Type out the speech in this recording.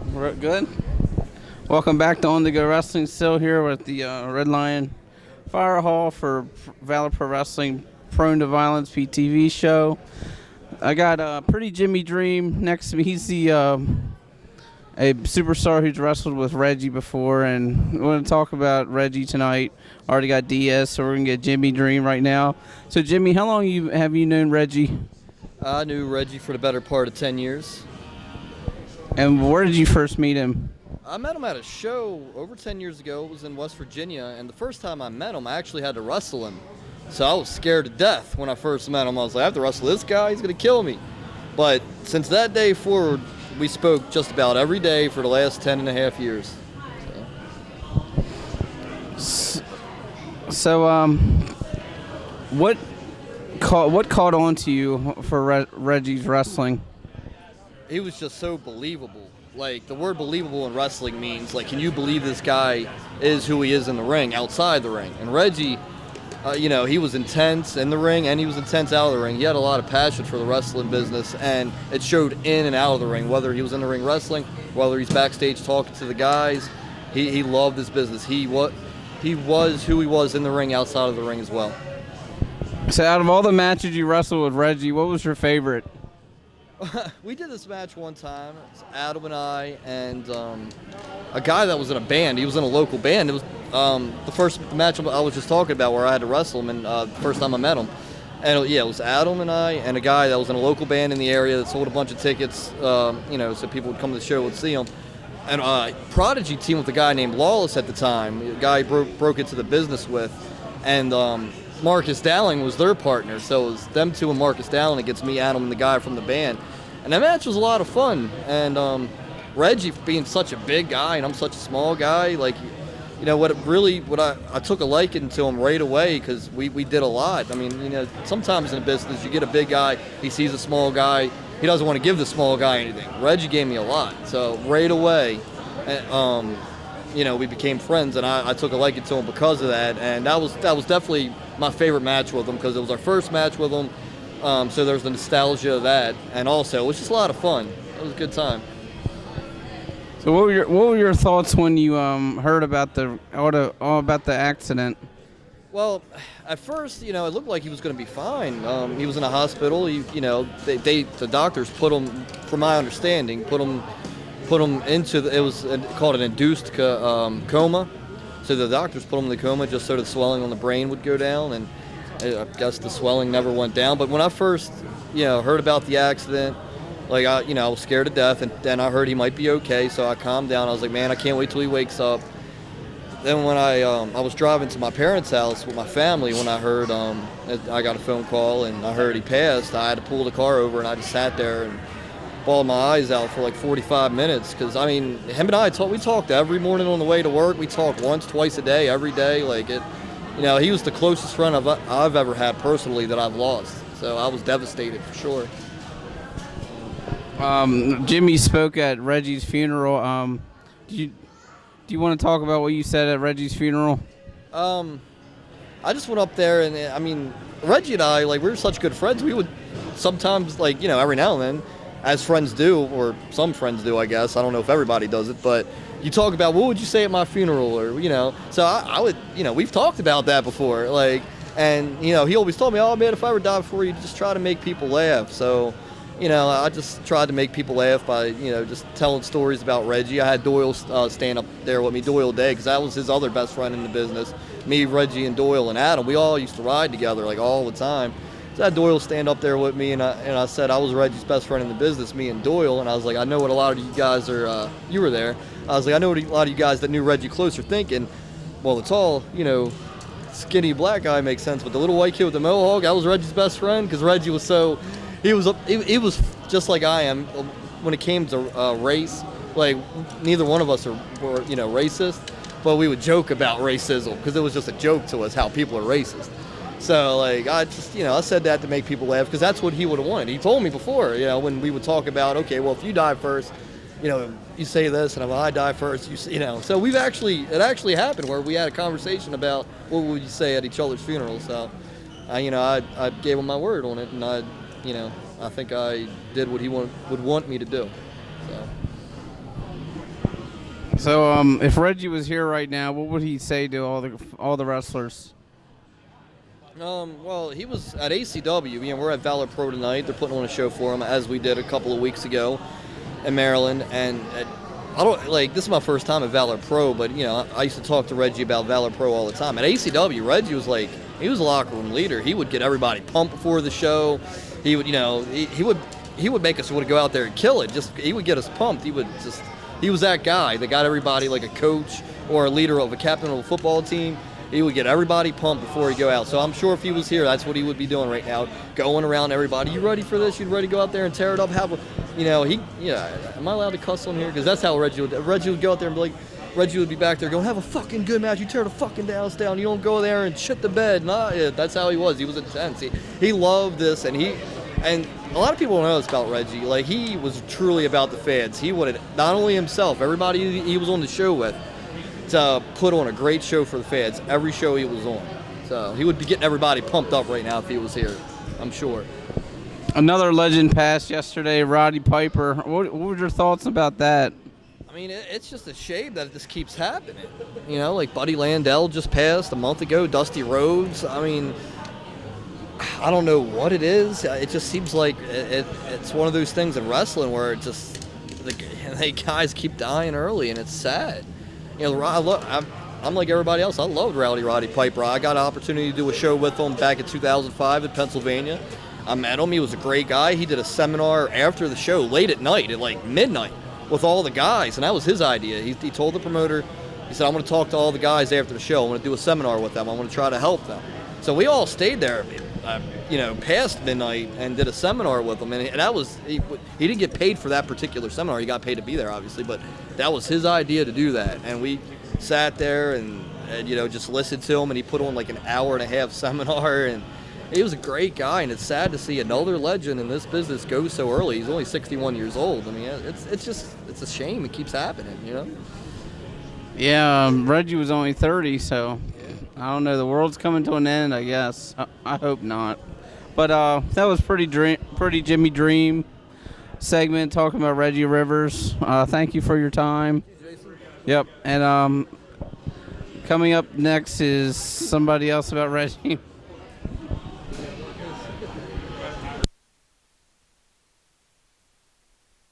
We're good. Welcome back to On The Go Wrestling. Still here with the Red Lion Fire Hall for Valor Pro Wrestling Prone to Violence PTV show. I got Pretty Jimmy Dream next to me. He's the a superstar who's wrestled with Reggie before, and we want to talk about Reggie tonight. Already got Diaz, so we're gonna get Jimmy Dream right now. So Jimmy, how long have you known Reggie? I knew Reggie for the better part of 10 years. And where did you first meet him? I met him at a show over 10 years ago. It was in West Virginia, and the first time I met him, I actually had to wrestle him. So I was scared to death when I first met him. I was like, I have to wrestle this guy? He's going to kill me. But since that day forward, we spoke just about every day for the last 10 and a half years. So what caught on to you for Reggie's wrestling? He was just so believable. Like, the word believable in wrestling means, like, can you believe this guy is who he is in the ring, outside the ring? And Reggie, he was intense in the ring and he was intense out of the ring. He had a lot of passion for the wrestling business, and it showed in and out of the ring, whether he was in the ring wrestling, whether he's backstage talking to the guys. He loved his business. He was who he was in the ring, outside of the ring as well. So out of all the matches you wrestled with Reggie, what was your favorite? We did this match one time. It's Adam and I and a guy that was in a band. He was in a local band. It was the first match I was just talking about where I had to wrestle him, and the first time I met him. And it was Adam and I and a guy that was in a local band in the area that sold a bunch of tickets, so people would come to the show and see him. And Prodigy teamed with a guy named Lawless at the time, a guy he broke into the business with. And Marcus Dowling was their partner, so it was them two and Marcus Dowling against me, Adam, and the guy from the band. And that match was a lot of fun. And Reggie, being such a big guy and I'm such a small guy, I took a liking to him right away because we did a lot. I mean, sometimes in a business you get a big guy, he sees a small guy, he doesn't want to give the small guy anything. Reggie gave me a lot, so right away, we became friends, and I took a liking to him because of that. And that was definitely my favorite match with him because it was our first match with him. So there's the nostalgia of that, and also it was just a lot of fun. It was a good time. So what were your thoughts when you heard about all about the accident? Well, at first, it looked like he was going to be fine. He was in a hospital. The doctors put him, from my understanding, put him into it was called an induced coma. So the doctors put him in the coma just so the swelling on the brain would go down, and I guess the swelling never went down. But when I first, heard about the accident, I was scared to death, and then I heard he might be okay, so I calmed down. I was like, man, I can't wait till he wakes up. Then when I was driving to my parents' house with my family, when I heard I got a phone call and I heard he passed, I had to pull the car over, and I just sat there and bawled my eyes out for like 45 minutes because, him and I we talked every morning on the way to work. We talked once, twice a day, every day. He was the closest friend I've ever had personally that I've lost. So I was devastated for sure. Jimmy spoke at Reggie's funeral. Do you want to talk about what you said at Reggie's funeral? I just went up there, and Reggie and I, we were such good friends. We would sometimes, every now and then, as friends do, or some friends do, I guess. I don't know if everybody does it, but you talk about, what would you say at my funeral, or, So I would, we've talked about that before, and, he always told me, oh, man, if I ever die before you, just try to make people laugh. So, I just tried to make people laugh by, just telling stories about Reggie. I had Doyle stand up there with me, Doyle Day, because that was his other best friend in the business. Me, Reggie, and Doyle and Adam, we all used to ride together, all the time. So I had Doyle stand up there with me, and I said I was Reggie's best friend in the business, me and Doyle, and I was like, I know what a lot of you guys are, you were there. I was like, I know what a lot of you guys that knew Reggie close are thinking. Well, the tall, skinny black guy makes sense, but the little white kid with the mohawk, I was Reggie's best friend, because Reggie was so... He was just like I am when it came to race. Neither one of us were racist, but we would joke about racism because it was just a joke to us how people are racist. So I just I said that to make people laugh because that's what he would have wanted. He told me before, when we would talk about, okay, well, if you die first, you say this, and if I die first, So it actually happened where we had a conversation about what would you say at each other's funerals. So I gave him my word on it, and I think I did what he would want me to do. So. So, if Reggie was here right now, what would he say to all the wrestlers? Well, he was at ACW. You know, we're at Valor Pro tonight. They're putting on a show for him, as we did a couple of weeks ago in Maryland. And I don't like this is my first time at Valor Pro, but you know, I used to talk to Reggie about Valor Pro all the time. At ACW, Reggie was like he was a locker room leader. He would get everybody pumped before the show. He would, you know, he would make us want to go out there and kill it. Just he would get us pumped. He was that guy that got everybody like a coach or a leader of a captain of a football team. He would get everybody pumped before he'd go out. So I'm sure if he was here, that's what he would be doing right now, going around everybody. You ready for this? You ready to go out there and tear it up? Am I allowed to cuss on here? Because that's how Reggie would go out there and be like, Reggie would be back there going, have a fucking good match. You tear the fucking house down. You don't go there and shit the bed. Nah, yeah, that's how he was. He was intense. He loved this, and a lot of people don't know this about Reggie. Like, he was truly about the fans. He wanted not only himself, everybody he was on the show with, to put on a great show for the fans every show he was on. So he would be getting everybody pumped up right now if he was here, I'm sure. Another legend passed yesterday, Roddy Piper. What were your thoughts about that? I mean, it's just a shame that this keeps happening. You know, like Buddy Landell just passed a month ago, Dusty Rhodes. I mean, I don't know what it is. It just seems like it's one of those things in wrestling where it just the guys keep dying early, and it's sad. You know, I'm like everybody else. I loved Roddy Piper. I got an opportunity to do a show with him back in 2005 in Pennsylvania. I met him. He was a great guy. He did a seminar after the show, late at night, at like midnight, with all the guys, and that was his idea. He told the promoter, he said, I'm going to talk to all the guys after the show. I'm going to do a seminar with them. I'm going to try to help them. So we all stayed there, past midnight and did a seminar with him. And that was, he didn't get paid for that particular seminar. He got paid to be there, obviously, but that was his idea to do that. And we sat there and just listened to him, and he put on like an hour and a half seminar, and he was a great guy. And it's sad to see another legend in this business go so early. He's only 61 years old. I mean, it's a shame it keeps happening, you know? Yeah, Reggie was only 30, so I don't know. The world's coming to an end, I guess. I hope not. But that was pretty Jimmy Dream segment talking about Reggie Rivers. Thank you for your time. Yep. And coming up next is somebody else about Reggie.